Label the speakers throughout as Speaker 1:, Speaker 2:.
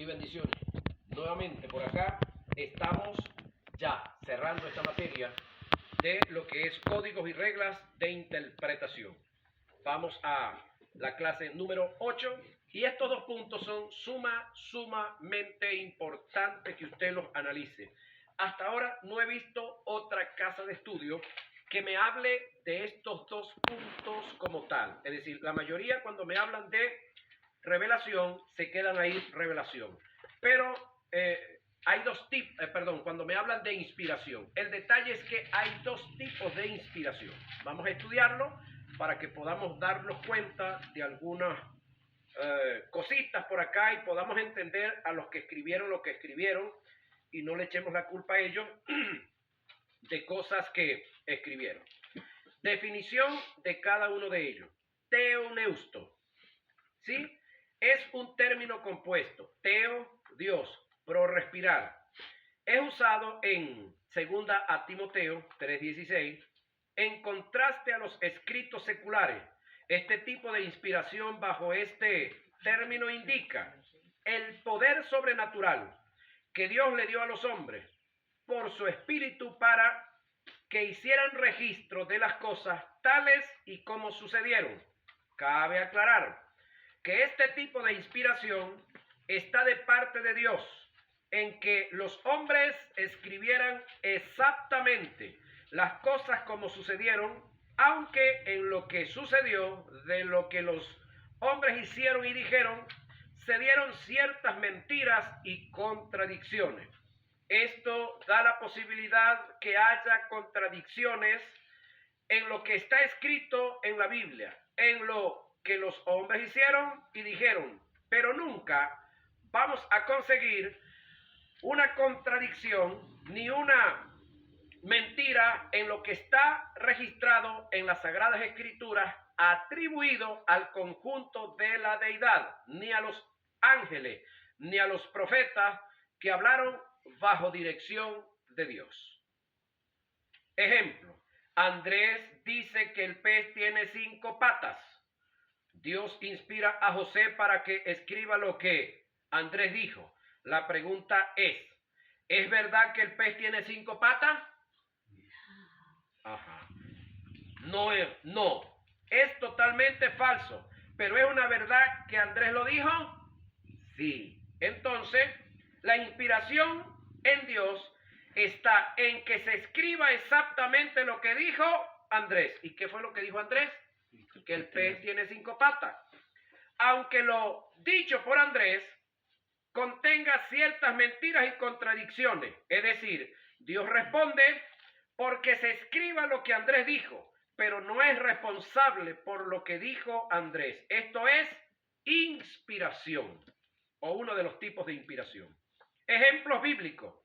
Speaker 1: Y bendiciones. Nuevamente por acá estamos ya cerrando esta materia de lo que es códigos y reglas de interpretación. Vamos a la clase número 8 y estos dos puntos son sumamente importantes que usted los analice. Hasta ahora no he visto otra casa de estudio que me hable de estos dos puntos como tal. Es decir, la mayoría cuando me hablan de revelación se quedan ahí revelación. Pero hay dos tipos, cuando me hablan de inspiración. El detalle es que hay dos tipos de inspiración. Vamos a estudiarlo para que podamos darnos cuenta de algunas cositas por acá y podamos entender a los que escribieron lo que escribieron y no le echemos la culpa a ellos de cosas que escribieron. Definición de cada uno de ellos. Teoneusto, ¿sí? Es un término compuesto. Teo, Dios, pro, respirar. Es usado en 2 a Timoteo 3:16 en contraste a los escritos seculares. Este tipo de inspiración bajo este término indica el poder sobrenatural que Dios le dio a los hombres por su espíritu para que hicieran registro de las cosas tales y como sucedieron. Cabe aclarar que este tipo de inspiración está de parte de Dios, en que los hombres escribieran exactamente las cosas como sucedieron, aunque en lo que sucedió, de lo que los hombres hicieron y dijeron, se dieron ciertas mentiras y contradicciones. Esto da la posibilidad que haya contradicciones en lo que está escrito en la Biblia, en lo que los hombres hicieron y dijeron, pero nunca vamos a conseguir una contradicción ni una mentira en lo que está registrado en las Sagradas Escrituras atribuido al conjunto de la deidad, ni a los ángeles, ni a los profetas que hablaron bajo dirección de Dios. Ejemplo, Andrés dice que el pez tiene 5 patas. Dios inspira a José para que escriba lo que Andrés dijo. La pregunta ¿es verdad que el pez tiene 5 patas? Ajá. No, es totalmente falso. Pero ¿es una verdad que Andrés lo dijo? Sí. Entonces, la inspiración en Dios está en que se escriba exactamente lo que dijo Andrés. ¿Y qué fue lo que dijo Andrés? Que el pez tiene 5 patas. Aunque lo dicho por Andrés contenga ciertas mentiras y contradicciones. Es decir, Dios responde porque se escriba lo que Andrés dijo, pero no es responsable por lo que dijo Andrés. Esto es inspiración, o uno de los tipos de inspiración. Ejemplos bíblicos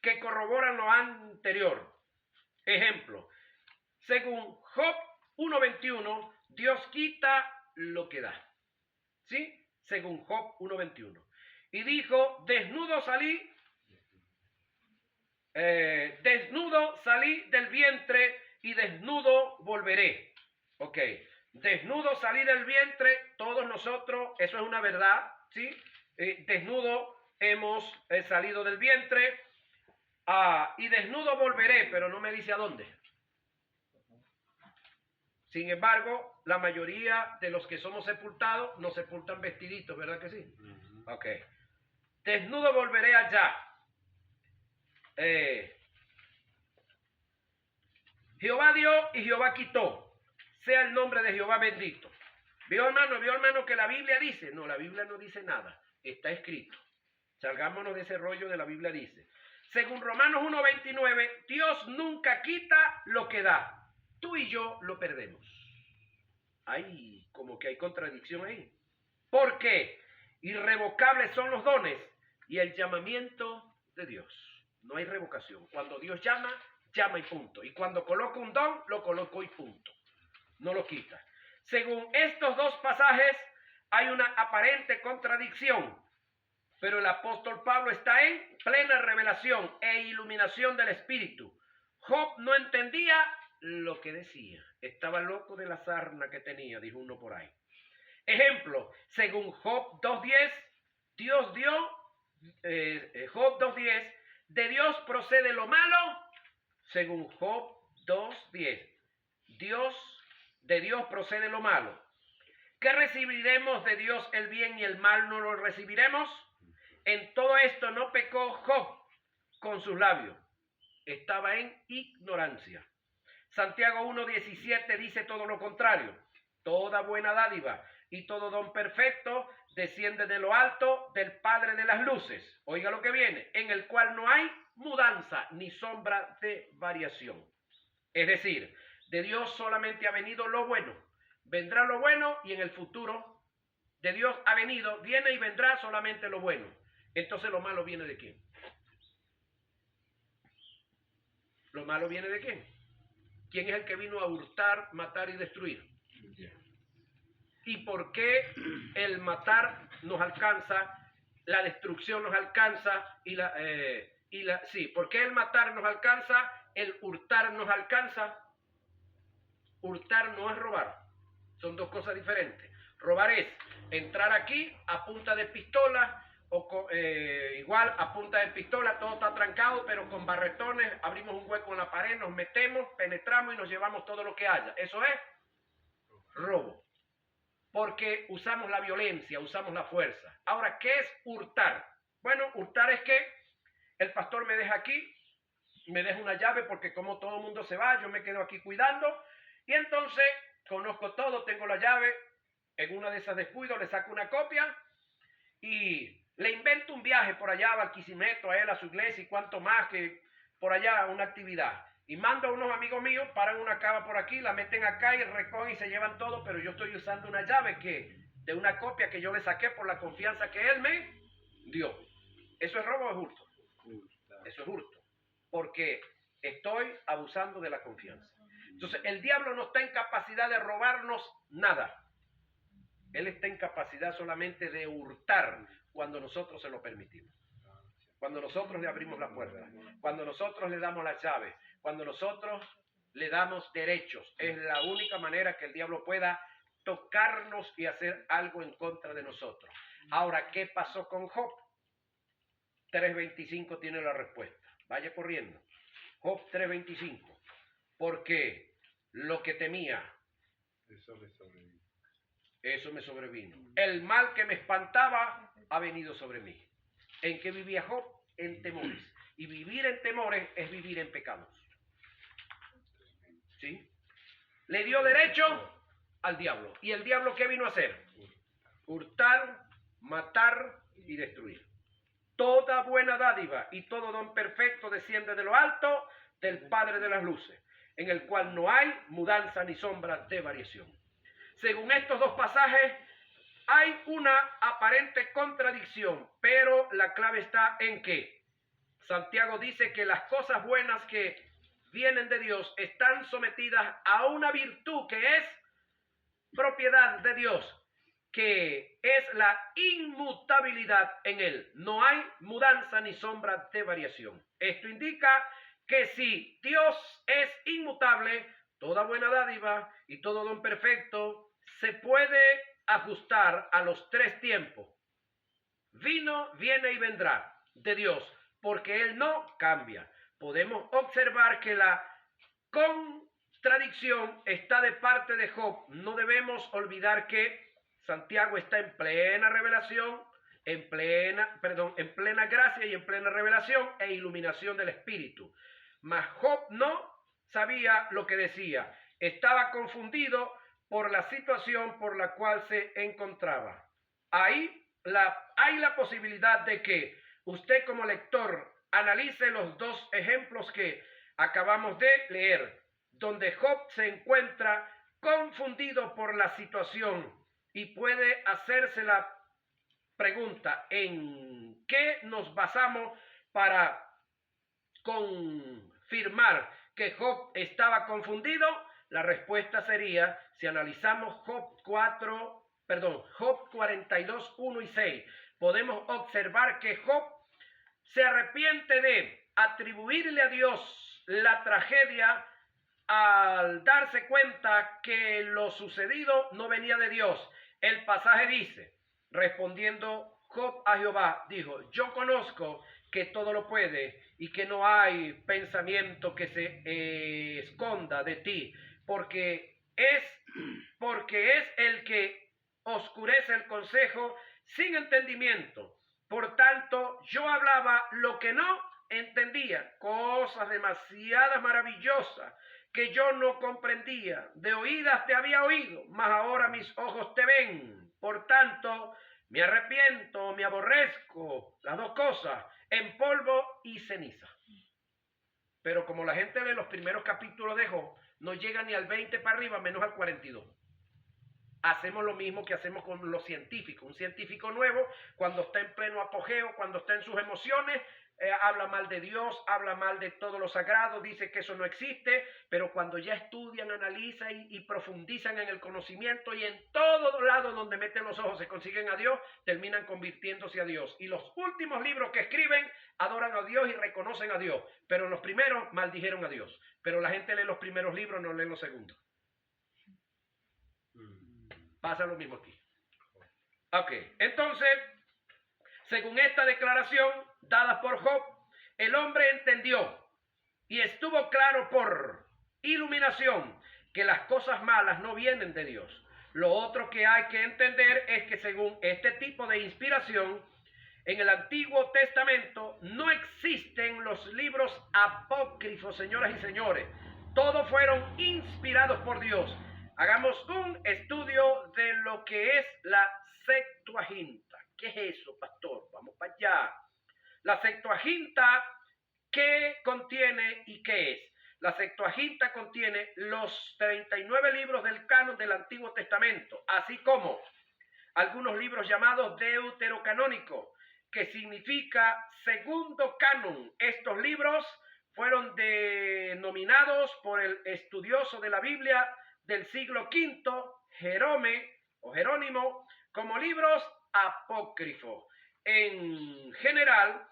Speaker 1: que corroboran lo anterior. Ejemplo, según Job 1:21, Dios quita lo que da. ¿Sí? Según Job 1:21. Y dijo, desnudo salí del vientre y desnudo volveré. Ok, desnudo salí del vientre, todos nosotros, eso es una verdad, ¿sí? Desnudo hemos salido del vientre y desnudo volveré, pero no me dice a dónde. Sin embargo, la mayoría de los que somos sepultados nos sepultan vestiditos, ¿verdad que sí? Ok. Desnudo volveré allá. Jehová dio y Jehová quitó. Sea el nombre de Jehová bendito. ¿Vio hermano que la Biblia dice? No, la Biblia no dice nada. Está escrito. Salgámonos de ese rollo de la Biblia dice. Según Romanos 1:29, Dios nunca quita lo que da. Tú y yo lo perdemos. Ay, como que hay contradicción ahí. ¿Por qué? Irrevocables son los dones y el llamamiento de Dios. No hay revocación. Cuando Dios llama, llama y punto. Y cuando coloca un don, lo colocó y punto. No lo quita. Según estos dos pasajes, hay una aparente contradicción. Pero el apóstol Pablo está en plena revelación e iluminación del Espíritu. Job no entendía lo que decía. Estaba loco de la sarna que tenía, dijo uno por ahí. Ejemplo, según Job 2:10, Dios dio Job 2:10, de Dios procede lo malo, según Job 2:10. De Dios procede lo malo. ¿Qué recibiremos de Dios el bien y el mal no lo recibiremos? En todo esto no pecó Job con sus labios. Estaba en ignorancia. Santiago 1:17 dice todo lo contrario. Toda buena dádiva y todo don perfecto desciende de lo alto del Padre de las luces. Oiga lo que viene, en el cual no hay mudanza ni sombra de variación. Es decir, de Dios solamente ha venido lo bueno. Vendrá lo bueno y en el futuro de Dios ha venido, viene y vendrá solamente lo bueno. Entonces lo malo viene de quién? ¿Lo malo viene de quién? ¿Quién es el que vino a hurtar, matar y destruir? ¿Y por qué el matar nos alcanza, la destrucción nos alcanza ¿por qué el matar nos alcanza, el hurtar nos alcanza? Hurtar no es robar, son dos cosas diferentes. Robar es entrar aquí a punta de pistola, igual a punta de pistola, todo está trancado, pero con barretones abrimos un hueco en la pared, nos metemos, penetramos y nos llevamos todo lo que haya. Eso es robo, porque usamos la violencia, usamos la fuerza. Ahora, ¿qué es hurtar? Bueno, hurtar es que el pastor me deja aquí, me deja una llave, porque como todo el mundo se va, yo me quedo aquí cuidando, y entonces conozco todo, tengo la llave, en una de esas descuidos le saco una copia y le invento un viaje por allá a Barquisimeto, a él, a su iglesia y cuanto más, que por allá una actividad. Y mando a unos amigos míos, paran una cava por aquí, la meten acá y recogen y se llevan todo, pero yo estoy usando una llave de una copia que yo le saqué por la confianza que él me dio. ¿Eso es robo o es hurto? Eso es hurto, porque estoy abusando de la confianza. Entonces el diablo no está en capacidad de robarnos nada. Él está en capacidad solamente de hurtar cuando nosotros se lo permitimos. Cuando nosotros le abrimos la puerta, cuando nosotros le damos las llaves, cuando nosotros le damos derechos. Es la única manera que el diablo pueda tocarnos y hacer algo en contra de nosotros. Ahora, ¿qué pasó con Job? 3:25 tiene la respuesta. Vaya corriendo. Job 3:25. Porque lo que temía, eso me sobrevino. El mal que me espantaba ha venido sobre mí. ¿En qué vivía Job? En temores. Y vivir en temores es vivir en pecados. ¿Sí? Le dio derecho al diablo. ¿Y el diablo qué vino a hacer? Hurtar, matar y destruir. Toda buena dádiva y todo don perfecto desciende de lo alto del Padre de las luces, en el cual no hay mudanza ni sombra de variación. Según estos dos pasajes, hay una aparente contradicción, pero la clave está en que Santiago dice que las cosas buenas que vienen de Dios están sometidas a una virtud que es propiedad de Dios, que es la inmutabilidad en él. No hay mudanza ni sombra de variación. Esto indica que si Dios es inmutable, toda buena dádiva y todo don perfecto se puede ajustar a los tres tiempos. Vino, viene y vendrá de Dios, porque Él no cambia. Podemos observar que la contradicción está de parte de Job. No debemos olvidar que Santiago está en plena revelación, en plena gracia y en plena revelación e iluminación del Espíritu. Mas Job no sabía lo que decía. Estaba confundido por la situación por la cual se encontraba. Hay la posibilidad de que usted como lector analice los dos ejemplos que acabamos de leer, donde Job se encuentra confundido por la situación y puede hacerse la pregunta: ¿en qué nos basamos para confirmar que Job estaba confundido? La respuesta sería, si analizamos Job 42, 1 y 6, podemos observar que Job se arrepiente de atribuirle a Dios la tragedia al darse cuenta que lo sucedido no venía de Dios. El pasaje dice, respondiendo Job a Jehová, dijo, yo conozco que todo lo puede y que no hay pensamiento que se esconda de ti, porque es el que oscurece el consejo sin entendimiento. Por tanto, yo hablaba lo que no entendía, cosas demasiadas maravillosas que yo no comprendía. De oídas te había oído, mas ahora mis ojos te ven. Por tanto, me arrepiento, me aborrezco, las dos cosas, en polvo y ceniza. Pero como la gente lee los primeros capítulos de Job, no llega ni al 20 para arriba, menos al 42. Hacemos lo mismo que hacemos con los científicos. Un científico nuevo, cuando está en pleno apogeo, cuando está en sus emociones, habla mal de Dios, habla mal de todo lo sagrado, dice que eso no existe, pero cuando ya estudian, analizan y profundizan en el conocimiento y en todos lados donde meten los ojos se consiguen a Dios, terminan convirtiéndose a Dios. Y los últimos libros que escriben adoran a Dios y reconocen a Dios, pero los primeros maldijeron a Dios. Pero la gente lee los primeros libros, no lee los segundos. Pasa lo mismo aquí. Ok, entonces, según esta declaración dada por Job, el hombre entendió y estuvo claro por iluminación que las cosas malas no vienen de Dios. Lo otro que hay que entender es que según este tipo de inspiración, en el Antiguo Testamento no existen los libros apócrifos, señoras y señores. Todos fueron inspirados por Dios. Hagamos un estudio de lo que es la Septuaginta. ¿Qué es eso, pastor? Vamos para allá. La Septuaginta, ¿qué contiene y qué es? La Septuaginta contiene los 39 libros del canon del Antiguo Testamento, así como algunos libros llamados deuterocanónicos, que significa segundo canon. Estos libros fueron denominados por el estudioso de la Biblia del siglo V, Jerónimo, como libros apócrifos. En general,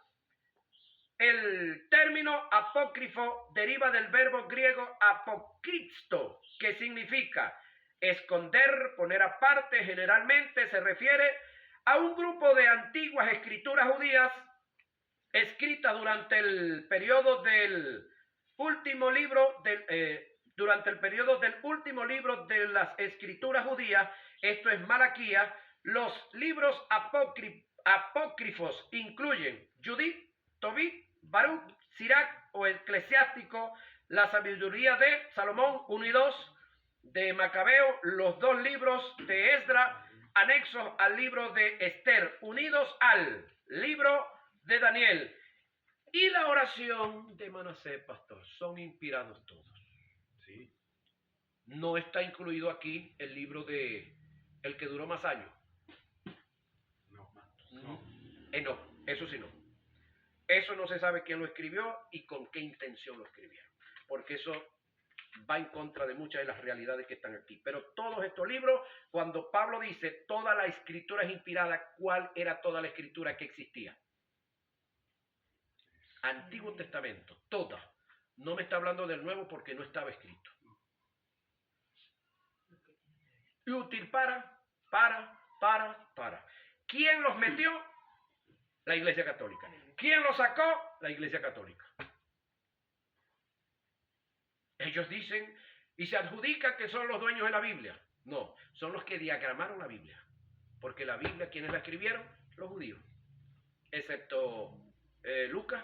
Speaker 1: el término apócrifo deriva del verbo griego apokristo, que significa esconder, poner aparte. Generalmente se refiere a un grupo de antiguas escrituras judías escritas durante el periodo del último libro durante el periodo del último libro de las escrituras judías, esto es Malaquías. Los libros apócrifos incluyen Judith, Tobit, Baruch, Sirac o Eclesiástico, la sabiduría de Salomón 1 y 2, de Macabeo, los dos libros de Esdra, anexos al libro de Esther, unidos al libro de Daniel, y la oración de Manasés, pastor. Son inspirados todos. ¿Sí? No está incluido aquí el libro de el que duró más años. No, eso sí no. Eso no se sabe quién lo escribió y con qué intención lo escribieron, porque eso va en contra de muchas de las realidades que están aquí. Pero todos estos libros, cuando Pablo dice toda la escritura es inspirada, ¿cuál era toda la escritura que existía? Antiguo Testamento, toda. No me está hablando del Nuevo porque no estaba escrito. Y útil para. ¿Quién los metió? La Iglesia Católica. ¿Quién los sacó? La Iglesia Católica. Ellos dicen y se adjudican que son los dueños de la Biblia. No, son los que diagramaron la Biblia. Porque la Biblia, ¿quiénes la escribieron? Los judíos. Excepto Lucas,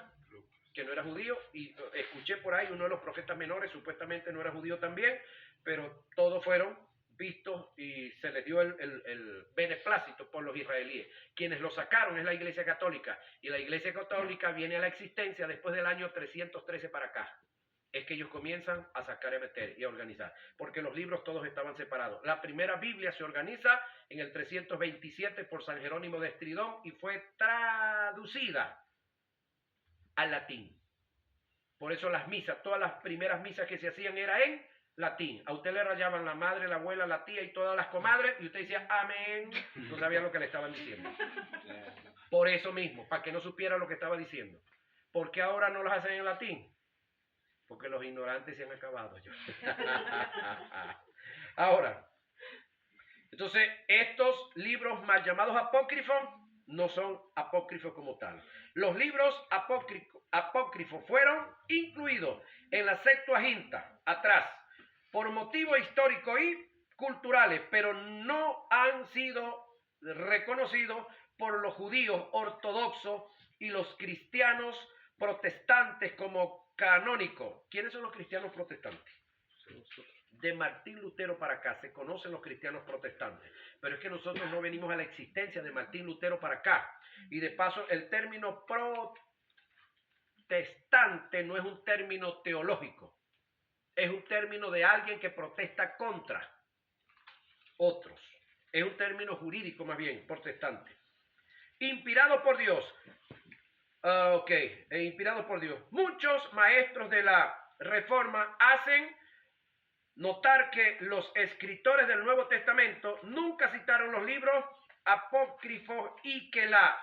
Speaker 1: que no era judío, y escuché por ahí uno de los profetas menores, supuestamente no era judío también, pero todos fueron vistos y se les dio el beneplácito por los israelíes. Quienes lo sacaron es la Iglesia Católica, y la Iglesia Católica viene a la existencia después del año 313 para acá. Es que ellos comienzan a sacar, a meter y a organizar, porque los libros todos estaban separados. La primera Biblia se organiza en el 327 por San Jerónimo de Estridón y fue traducida al latín. Por eso las misas, todas las primeras misas que se hacían era en latín. A usted le rayaban la madre, la abuela, la tía y todas las comadres y usted decía amén. No sabía lo que le estaban diciendo. Por eso mismo, para que no supiera lo que estaba diciendo. ¿Por qué ahora no las hacen en latín? Porque los ignorantes se han acabado. Ahora, entonces estos libros mal llamados apócrifos no son apócrifos como tal. Los libros apócrifos fueron incluidos en la Septuaginta, atrás, por motivos históricos y culturales, pero no han sido reconocidos por los judíos ortodoxos y los cristianos protestantes como canónicos. ¿Quiénes son los cristianos protestantes? De Martín Lutero para acá se conocen los cristianos protestantes, pero es que nosotros no venimos a la existencia de Martín Lutero para acá. Y de paso, el término protestante no es un término teológico, es un término de alguien que protesta contra otros. Es un término jurídico más bien, protestante. Inspirado por Dios. Inspirado por Dios. Muchos maestros de la Reforma hacen notar que los escritores del Nuevo Testamento nunca citaron los libros apócrifos y que la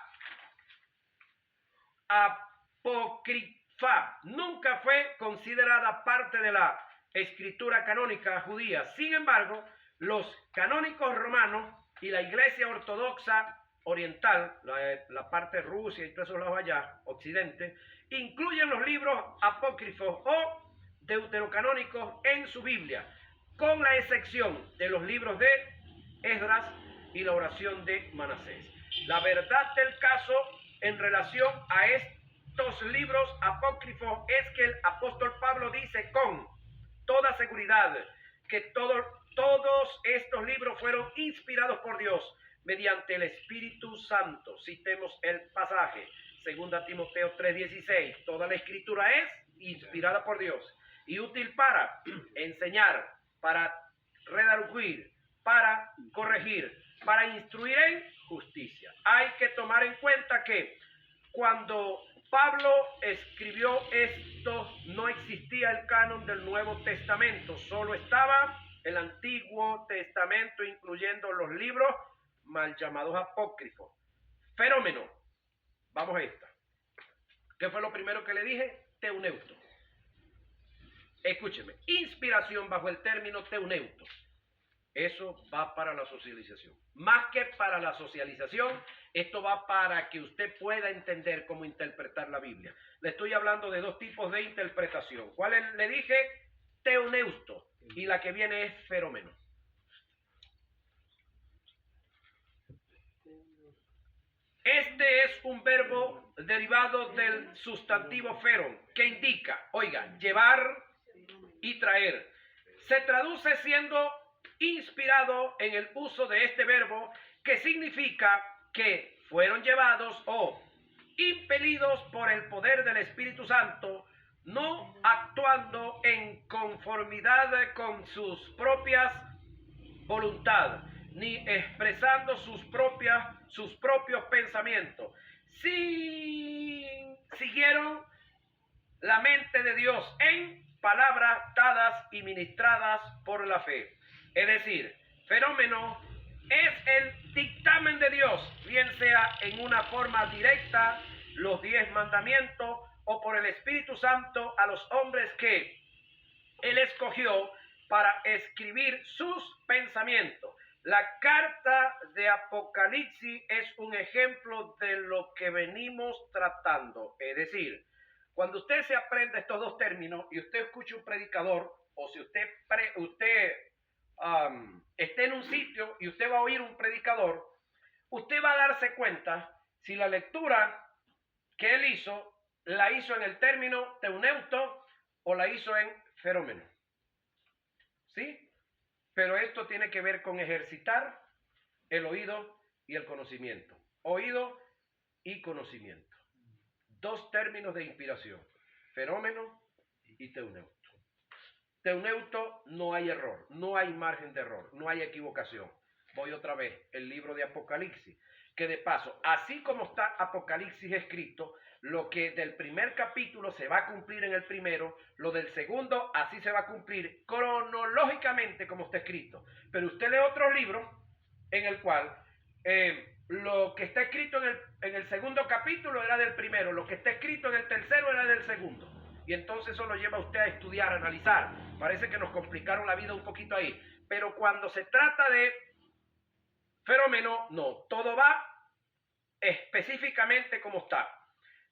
Speaker 1: apócrifa nunca fue considerada parte de la escritura canónica judía. Sin embargo, los canónicos romanos y la Iglesia Ortodoxa Oriental, la parte de Rusia y todos esos lados allá, Occidente, incluyen los libros apócrifos o deuterocanónicos en su Biblia, con la excepción de los libros de Esdras y la oración de Manasés. La verdad del caso en relación a estos libros apócrifos es que el apóstol Pablo dice con toda seguridad que todos estos libros fueron inspirados por Dios mediante el Espíritu Santo. Citemos el pasaje, 2 Timoteo 3:16. Toda la escritura es inspirada por Dios y útil para enseñar, para redarguir, para corregir, para instruir en justicia. Hay que tomar en cuenta que cuando Pablo escribió esto, no existía el canon del Nuevo Testamento, solo estaba el Antiguo Testamento, incluyendo los libros mal llamados apócrifos. Fenómeno. Vamos a esta. ¿Qué fue lo primero que le dije? Teuneuto. Escúcheme, inspiración bajo el término teuneuto. Eso va para la socialización. Más que para la socialización, esto va para que usted pueda entender cómo interpretar la Biblia. Le estoy hablando de dos tipos de interpretación. ¿Cuál le dije? Teuneuto. Y la que viene es fenómeno. Este es un verbo derivado del sustantivo feron, que indica, oiga, llevar y traer. Se traduce siendo inspirado en el uso de este verbo, que significa que fueron llevados o impelidos por el poder del Espíritu Santo, no actuando en conformidad con sus propias voluntades, ni expresando sus propios pensamientos. Siguieron la mente de Dios en palabras dadas y ministradas por la fe. Es decir, fenómeno es el dictamen de Dios, bien sea en una forma directa, los 10 mandamientos, o por el Espíritu Santo a los hombres que Él escogió para escribir sus pensamientos. La carta de Apocalipsis es un ejemplo de lo que venimos tratando. Es decir, cuando usted se aprende estos dos términos y usted escucha un predicador, o si usted esté en un sitio y usted va a oír un predicador, usted va a darse cuenta si la lectura que él hizo, la hizo en el término teuneuto o la hizo en fenómeno. ¿Sí? Pero esto tiene que ver con ejercitar el oído y el conocimiento. Oído y conocimiento. Dos términos de inspiración. Fenómeno y teuneuto. Teuneuto no hay error, no hay margen de error, no hay equivocación. Voy otra vez, el libro de Apocalipsis, que de paso, así como está Apocalipsis escrito, lo que del primer capítulo se va a cumplir en el primero, lo del segundo así se va a cumplir cronológicamente como está escrito. Pero usted lee otros libros en el cual lo que está escrito en el segundo capítulo era del primero, lo que está escrito en el tercero era del segundo. Y entonces eso lo lleva a usted a estudiar, a analizar. Parece que nos complicaron la vida un poquito ahí. Pero cuando se trata de fenómeno, no, todo va específicamente como está.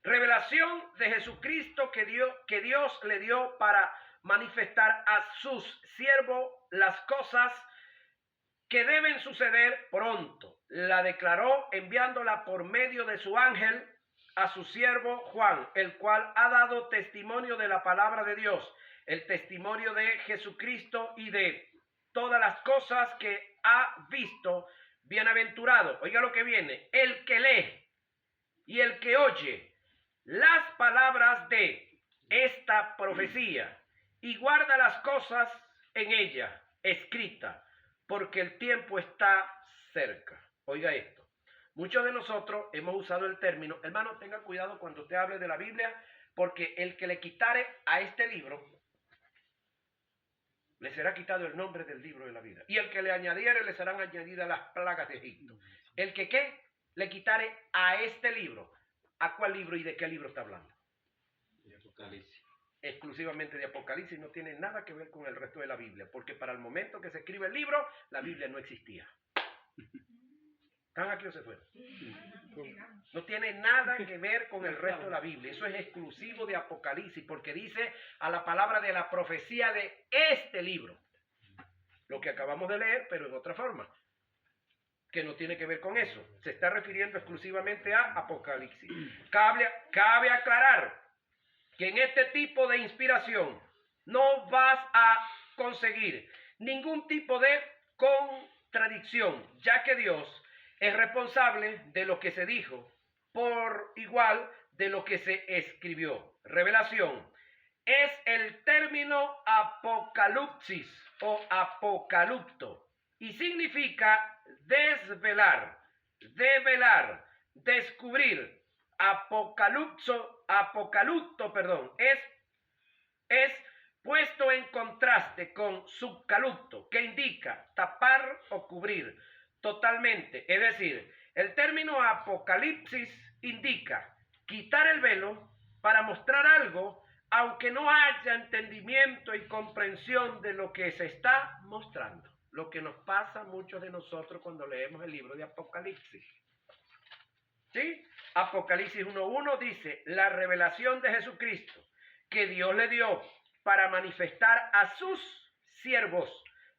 Speaker 1: Revelación de Jesucristo que Dios le dio para manifestar a sus siervos las cosas que deben suceder pronto. La declaró enviándola por medio de su ángel a su siervo Juan, el cual ha dado testimonio de la palabra de Dios, el testimonio de Jesucristo y de todas las cosas que ha visto. Bienaventurado, oiga lo que viene, el que lee y el que oye las palabras de esta profecía y guarda las cosas en ella escritas, porque el tiempo está cerca. Oiga esto. Muchos de nosotros hemos usado el término, hermano, tenga cuidado cuando usted hable de la Biblia, porque el que le quitare a este libro, le será quitado el nombre del libro de la vida. Y el que le añadiere, le serán añadidas las plagas de Egipto. El que, ¿qué? Le quitare a este libro. ¿A cuál libro y de qué libro está hablando?
Speaker 2: De Apocalipsis.
Speaker 1: Exclusivamente de Apocalipsis, no tiene nada que ver con el resto de la Biblia, porque para el momento que se escribe el libro, la Biblia no existía. ¿Están aquí o se fueron? No tiene nada que ver con el resto de la Biblia. Eso es exclusivo de Apocalipsis, porque dice a la palabra de la profecía de este libro. Lo que acabamos de leer, pero en otra forma, que no tiene que ver con eso. Se está refiriendo exclusivamente a Apocalipsis. Cabe aclarar que en este tipo de inspiración no vas a conseguir ningún tipo de contradicción, ya que Dios es responsable de lo que se dijo, por igual de lo que se escribió. Revelación es el término apocalipsis o apocalipto y significa desvelar, develar, descubrir. Apocalipto, es puesto en contraste con subcalipto, que indica tapar o cubrir totalmente. Es decir, el término apocalipsis indica quitar el velo para mostrar algo, aunque no haya entendimiento y comprensión de lo que se está mostrando. Lo que nos pasa a muchos de nosotros cuando leemos el libro de Apocalipsis. ¿Sí? Apocalipsis 1.1 dice, la revelación de Jesucristo que Dios le dio para manifestar a sus siervos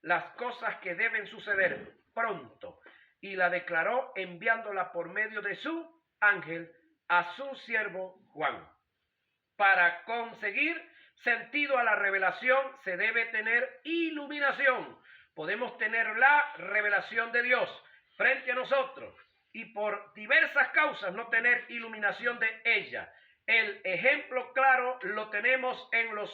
Speaker 1: las cosas que deben suceder pronto, y la declaró enviándola por medio de su ángel a su siervo Juan. Para conseguir sentido a la revelación se debe tener iluminación. Podemos tener la revelación de Dios frente a nosotros y por diversas causas no tener iluminación de ella. El ejemplo claro lo tenemos en los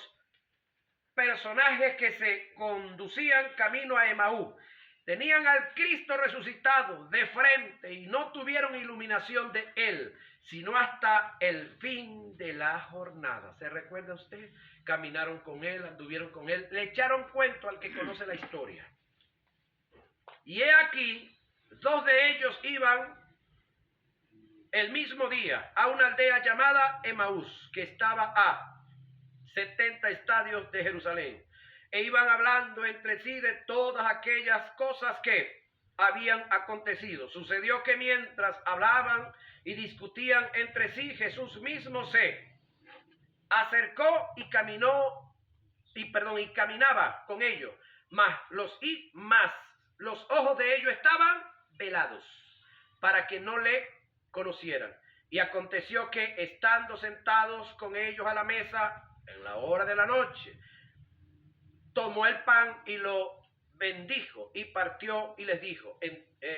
Speaker 1: personajes que se conducían camino a Emaú. Tenían al Cristo resucitado de frente y no tuvieron iluminación de él, sino hasta el fin de la jornada. ¿Se recuerda usted? Caminaron con él, anduvieron con él, le echaron cuento al que conoce la historia. Y he aquí, dos de ellos iban el mismo día a una aldea llamada Emaús, que estaba a 70 estadios de Jerusalén, e iban hablando entre sí de todas aquellas cosas que habían acontecido. Sucedió que mientras hablaban y discutían entre sí, Jesús mismo se acercó y caminaba con ellos, mas los ojos de ellos estaban velados para que no le conocieran. Y aconteció que estando sentados con ellos a la mesa en la hora de la noche, tomó el pan y lo bendijo y partió y les dijo,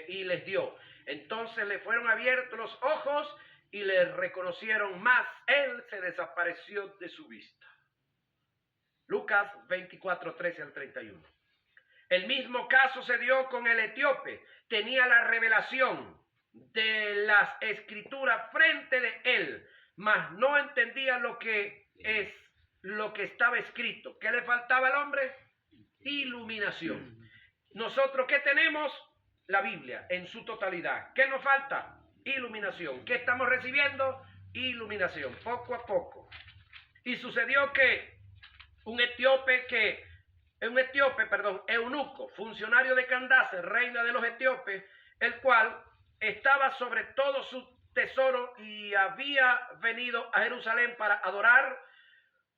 Speaker 1: y les dio. Entonces le fueron abiertos los ojos y le reconocieron, mas él se desapareció de su vista. Lucas 24, 13 al 31. El mismo caso se dio con el etíope. Tenía la revelación de las escrituras frente de él, mas no entendía lo que estaba escrito. ¿Qué le faltaba al hombre? Iluminación. Nosotros, ¿qué tenemos? La Biblia en su totalidad. ¿Qué nos falta? Iluminación. ¿Qué estamos recibiendo? Iluminación, poco a poco. Y sucedió que un eunuco, funcionario de Candace, reina de los etíopes, el cual estaba sobre todo su tesoro y había venido a Jerusalén para adorar,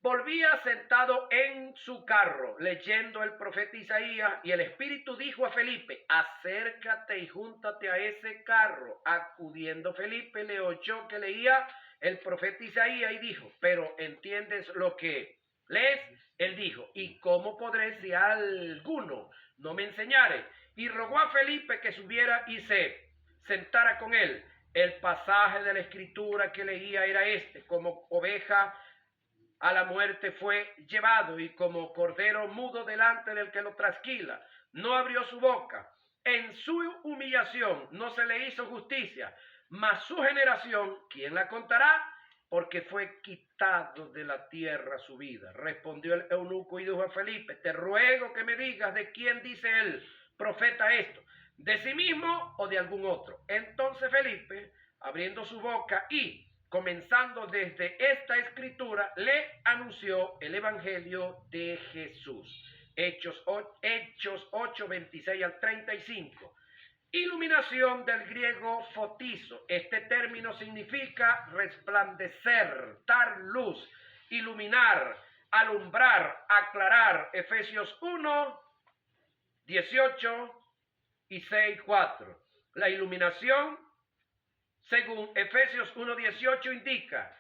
Speaker 1: volvía sentado en su carro, leyendo el profeta Isaías, y el Espíritu dijo a Felipe: acércate y júntate a ese carro. Acudiendo Felipe, le oyó que leía el profeta Isaías y dijo: ¿pero entiendes lo que lees? Él dijo: ¿y cómo podré si alguno no me enseñare? Y rogó a Felipe que subiera y se sentara con él. El pasaje de la escritura que leía era este: como oveja a la muerte fue llevado, y como cordero mudo delante del que lo trasquila, no abrió su boca. En su humillación no se le hizo justicia. Mas su generación, ¿quién la contará? Porque fue quitado de la tierra su vida. Respondió el eunuco y dijo a Felipe: te ruego que me digas de quién dice el profeta esto, de sí mismo o de algún otro. Entonces Felipe, abriendo su boca y comenzando desde esta escritura, le anunció el evangelio de Jesús. Hechos 8, 26 al 35. Iluminación, del griego fotizo. Este término significa resplandecer, dar luz, iluminar, alumbrar, aclarar. Efesios 1, 18 y 6, 4. La iluminación, según Efesios 1:18, indica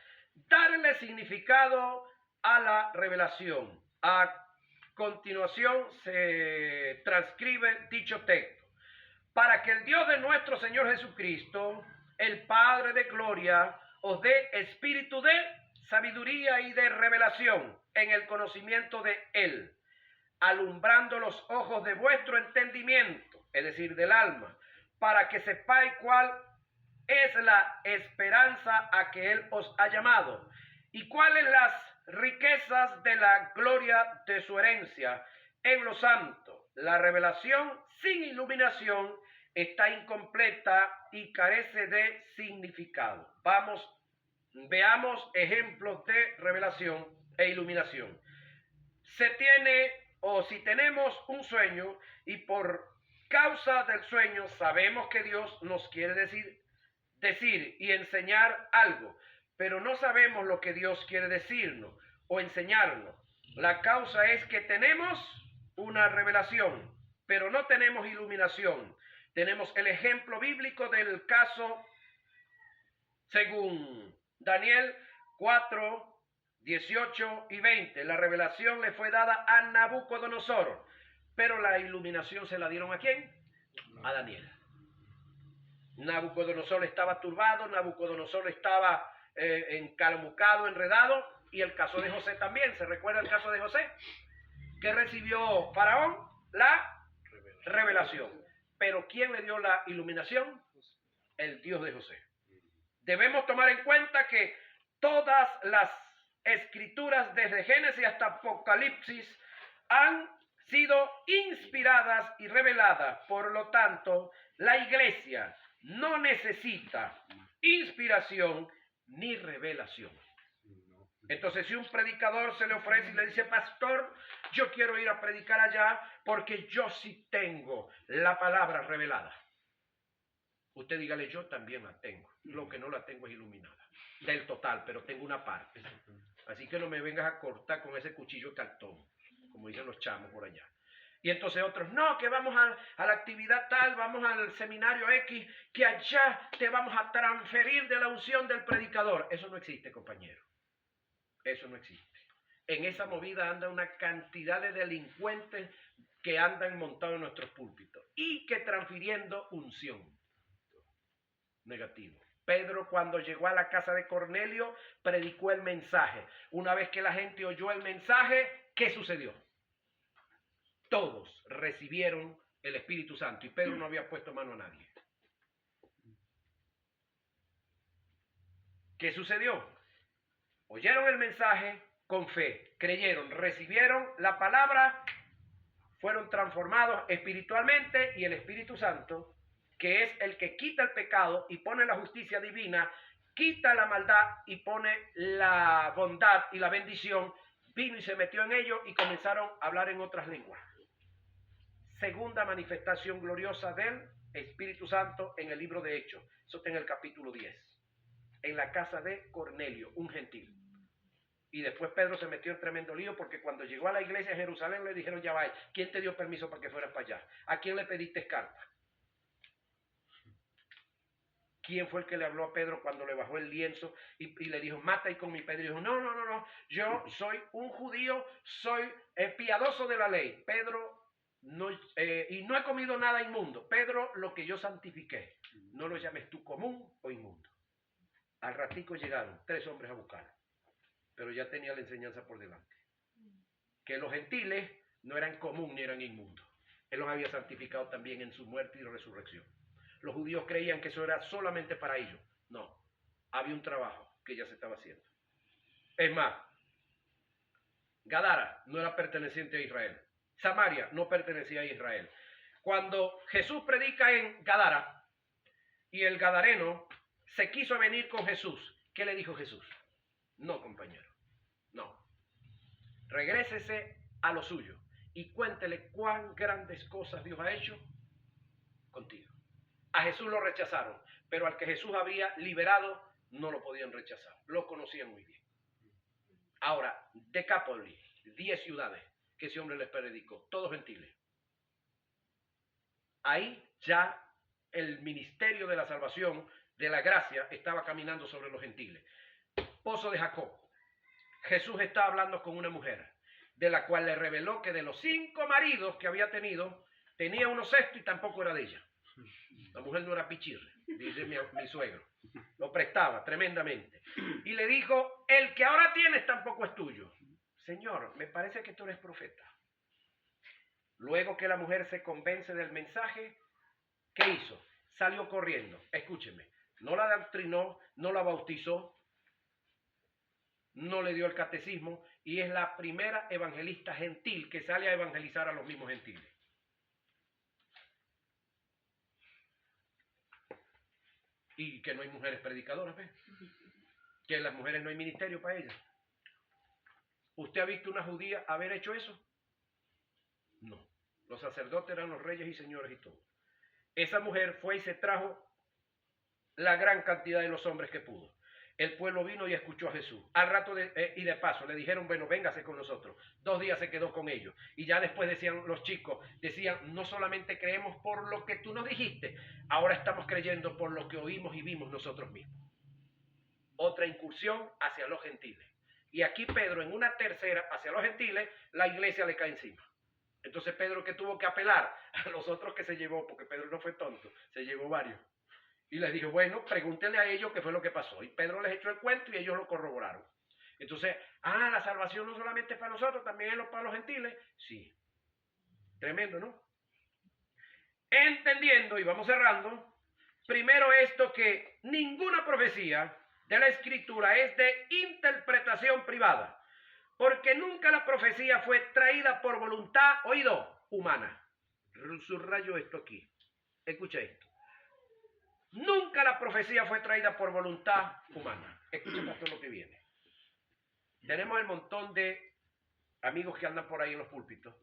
Speaker 1: darle significado a la revelación. A continuación se transcribe dicho texto: para que el Dios de nuestro Señor Jesucristo, el Padre de gloria, os dé espíritu de sabiduría y de revelación en el conocimiento de Él, alumbrando los ojos de vuestro entendimiento, es decir, del alma, para que sepáis cuál es la esperanza a que Él os ha llamado, y cuáles las riquezas de la gloria de su herencia en los santos. La revelación sin iluminación está incompleta y carece de significado. Veamos ejemplos de revelación e iluminación. Si tenemos un sueño y por causa del sueño sabemos que Dios nos quiere decir y enseñar algo, pero no sabemos lo que Dios quiere decirnos o enseñarnos. La causa es que tenemos una revelación, pero no tenemos iluminación. Tenemos el ejemplo bíblico del caso según Daniel 4, 18 y 20. La revelación le fue dada a Nabucodonosor, pero la iluminación se la dieron ¿a quién? A Daniel. Nabucodonosor estaba turbado, Nabucodonosor estaba encalmucado, enredado, y el caso de José también. ¿Se recuerda el caso de José? Que recibió Faraón la revelación. Pero ¿quién le dio la iluminación? El Dios de José. Debemos tomar en cuenta que todas las escrituras, desde Génesis hasta Apocalipsis, han sido inspiradas y reveladas. Por lo tanto, la iglesia no necesita inspiración ni revelación. Entonces, si un predicador se le ofrece y le dice: pastor, yo quiero ir a predicar allá porque yo sí tengo la palabra revelada, usted dígale: yo también la tengo. Lo que no la tengo es iluminada del total, pero tengo una parte. Así que no me vengas a cortar con ese cuchillo de cartón, como dicen los chamos por allá. Y entonces otros: no, que vamos a la actividad tal, vamos al seminario X, que allá te vamos a transferir de la unción del predicador. Eso no existe, compañero. Eso no existe. En esa movida anda una cantidad de delincuentes que andan montados en nuestros púlpitos y que transfiriendo unción. Negativo. Pedro, cuando llegó a la casa de Cornelio, predicó el mensaje. Una vez que la gente oyó el mensaje, ¿qué sucedió? Todos recibieron el Espíritu Santo y Pedro no había puesto mano a nadie. ¿Qué sucedió? Oyeron el mensaje con fe, creyeron, recibieron la palabra, fueron transformados espiritualmente, y el Espíritu Santo, que es el que quita el pecado y pone la justicia divina, quita la maldad y pone la bondad y la bendición, vino y se metió en ellos y comenzaron a hablar en otras lenguas. Segunda manifestación gloriosa del Espíritu Santo en el libro de Hechos. Eso está en el capítulo 10. en la casa de Cornelio, un gentil. Y después Pedro se metió en tremendo lío porque cuando llegó a la iglesia en Jerusalén le dijeron, ya va, ¿quién te dio permiso para que fueras para allá? ¿A quién le pediste carta? ¿Quién fue el que le habló a Pedro cuando le bajó el lienzo y le dijo, mata y con mi Pedro? Y dijo, no, yo soy un judío, soy piadoso de la ley. Pedro, no, y no he comido nada inmundo. Pedro, lo que yo santifiqué, no lo llames tú común o inmundo. Al ratico llegaron 3 hombres a buscarlo, pero ya tenía la enseñanza por delante. Que los gentiles no eran común ni eran inmundos. Él los había santificado también en su muerte y resurrección. Los judíos creían que eso era solamente para ellos. No, había un trabajo que ya se estaba haciendo. Es más, Gadara no era perteneciente a Israel. Samaria no pertenecía a Israel. Cuando Jesús predica en Gadara y el gadareno se quiso venir con Jesús, ¿qué le dijo Jesús? No, compañero, no. Regrésese a lo suyo y cuéntele cuán grandes cosas Dios ha hecho contigo. A Jesús lo rechazaron, pero al que Jesús había liberado no lo podían rechazar. Lo conocían muy bien. Ahora, Decápolis, 10 ciudades que ese hombre les predicó, todos gentiles. Ahí ya el ministerio de la salvación, de la gracia, estaba caminando sobre los gentiles. Pozo de Jacob. Jesús estaba hablando con una mujer, de la cual le reveló que de los 5 maridos que había tenido, tenía uno sexto y tampoco era de ella. La mujer no era pichirre, dice mi suegro. Lo prestaba tremendamente. Y le dijo, el que ahora tienes tampoco es tuyo. Señor, me parece que tú eres profeta. Luego que la mujer se convence del mensaje, ¿qué hizo? Salió corriendo. Escúcheme, no la doctrinó, no la bautizó, no le dio el catecismo y es la primera evangelista gentil que sale a evangelizar a los mismos gentiles. Y que no hay mujeres predicadoras, ¿ves? Que las mujeres no hay ministerio para ellas. ¿Usted ha visto una judía haber hecho eso? No. Los sacerdotes eran los reyes y señores y todo. Esa mujer fue y se trajo la gran cantidad de los hombres que pudo. El pueblo vino y escuchó a Jesús. Al rato y de paso le dijeron, bueno, véngase con nosotros. 2 días se quedó con ellos. Y ya después decían los chicos, decían, no solamente creemos por lo que tú nos dijiste, ahora estamos creyendo por lo que oímos y vimos nosotros mismos. Otra incursión hacia los gentiles. Y aquí Pedro, en una tercera hacia los gentiles, la iglesia le cae encima. Entonces Pedro, que tuvo que apelar a los otros que se llevó, porque Pedro no fue tonto, se llevó varios. Y les dijo, bueno, pregúntenle a ellos qué fue lo que pasó. Y Pedro les echó el cuento y ellos lo corroboraron. Entonces, la salvación no solamente es para nosotros, también es para los gentiles. Sí. Tremendo, ¿no? Entendiendo, y vamos cerrando, primero esto que ninguna profecía de la Escritura es de interpretación privada, porque nunca la profecía fue traída por voluntad, oído, humana. Subrayo esto aquí. Escucha esto. Nunca la profecía fue traída por voluntad humana. Escuchen esto lo que viene. Tenemos el montón de amigos que andan por ahí en los púlpitos.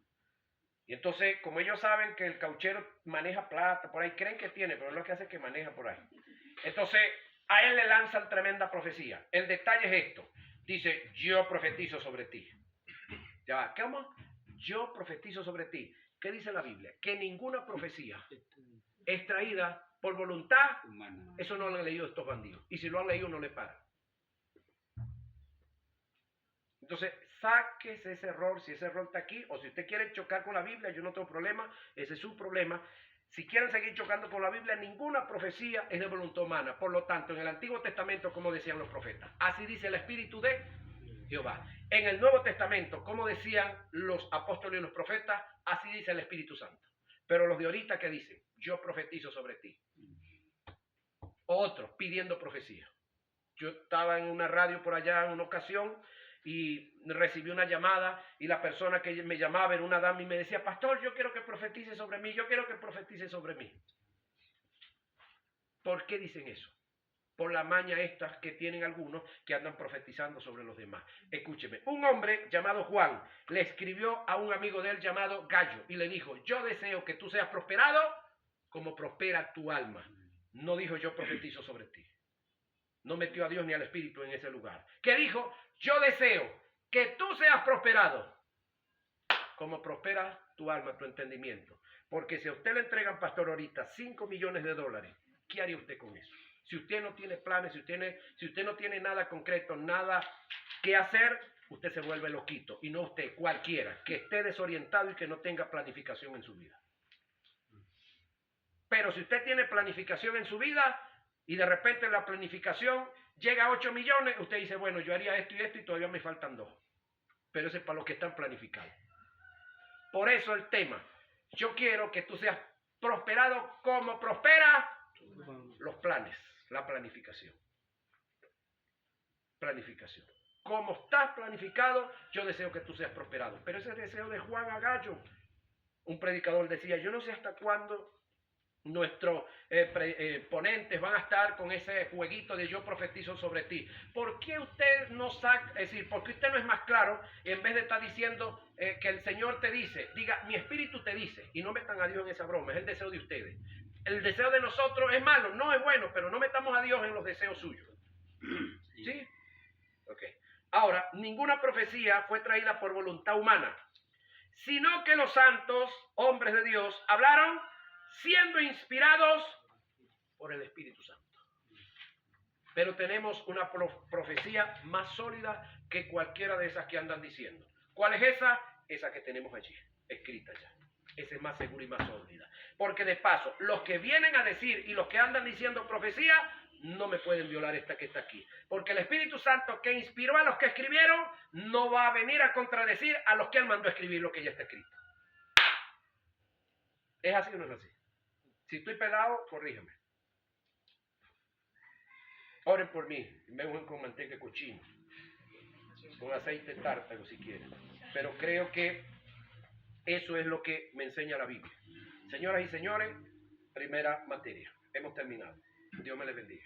Speaker 1: Y entonces, como ellos saben que el cauchero maneja plata, por ahí creen que tiene, pero lo que hace es que maneja por ahí. Entonces, a él le lanzan tremenda profecía. El detalle es esto. Dice, yo profetizo sobre ti. Ya va, ¿cómo? Yo profetizo sobre ti. ¿Qué dice la Biblia? Que ninguna profecía es traída por voluntad humana. Eso no lo han leído estos bandidos. Y si lo han leído, no le paran. Entonces, sáquese ese error, si ese error está aquí, o si usted quiere chocar con la Biblia, yo no tengo problema, ese es su problema. Si quieren seguir chocando con la Biblia, ninguna profecía es de voluntad humana. Por lo tanto, en el Antiguo Testamento, como decían los profetas, así dice el Espíritu de Jehová. En el Nuevo Testamento, como decían los apóstoles y los profetas, así dice el Espíritu Santo. Pero los de ahorita, ¿qué dicen? Yo profetizo sobre ti. Otros pidiendo profecía. Yo estaba en una radio por allá en una ocasión y recibí una llamada y la persona que me llamaba era una dama y me decía, pastor, yo quiero que profetice sobre mí, yo quiero que profetice sobre mí. ¿Por qué dicen eso? Por la maña estas que tienen algunos que andan profetizando sobre los demás. Escúcheme, un hombre llamado Juan le escribió a un amigo de él llamado Gallo y le dijo, yo deseo que tú seas prosperado como prospera tu alma. No dijo yo profetizo sobre ti. No metió a Dios ni al Espíritu en ese lugar. Que dijo, yo deseo que tú seas prosperado, como prospera tu alma, tu entendimiento. Porque si a usted le entregan, pastor, ahorita $5 millones, ¿qué haría usted con eso? Si usted no tiene planes, si usted no tiene nada concreto, nada que hacer, usted se vuelve loquito. Y no usted, cualquiera, que esté desorientado y que no tenga planificación en su vida. Pero si usted tiene planificación en su vida y de repente la planificación llega a 8 millones, usted dice, bueno, yo haría esto y todavía me faltan 2. Pero eso es para los que están planificados. Por eso el tema, yo quiero que tú seas prosperado como prospera los planes, la planificación. Planificación. Como estás planificado, yo deseo que tú seas prosperado. Pero ese deseo de Juan Agallo, un predicador decía, yo no sé hasta cuándo nuestros ponentes van a estar con ese jueguito de yo profetizo sobre ti. ¿Por qué usted no saca, es decir, por qué usted no es más claro en vez de estar diciendo que el Señor te dice, diga, mi espíritu te dice, y no metan a Dios en esa broma, es el deseo de ustedes. El deseo de nosotros es malo, no es bueno, pero no metamos a Dios en los deseos suyos. ¿Sí? Ok. Ahora, ninguna profecía fue traída por voluntad humana, sino que los santos, hombres de Dios, hablaron siendo inspirados por el Espíritu Santo. Pero tenemos una profecía más sólida que cualquiera de esas que andan diciendo. ¿Cuál es esa? Esa que tenemos allí, escrita ya. Esa es más segura y más sólida. Porque de paso, los que vienen a decir y los que andan diciendo profecía, no me pueden violar esta que está aquí. Porque el Espíritu Santo que inspiró a los que escribieron, no va a venir a contradecir a los que él mandó a escribir lo que ya está escrito. ¿Es así o no es así? Si estoy pelado, corrígeme. Oren por mí, me ungen con manteca de cochino, con aceite tártaro si quieren. Pero creo que eso es lo que me enseña la Biblia. Señoras y señores, primera materia. Hemos terminado. Dios me les bendiga.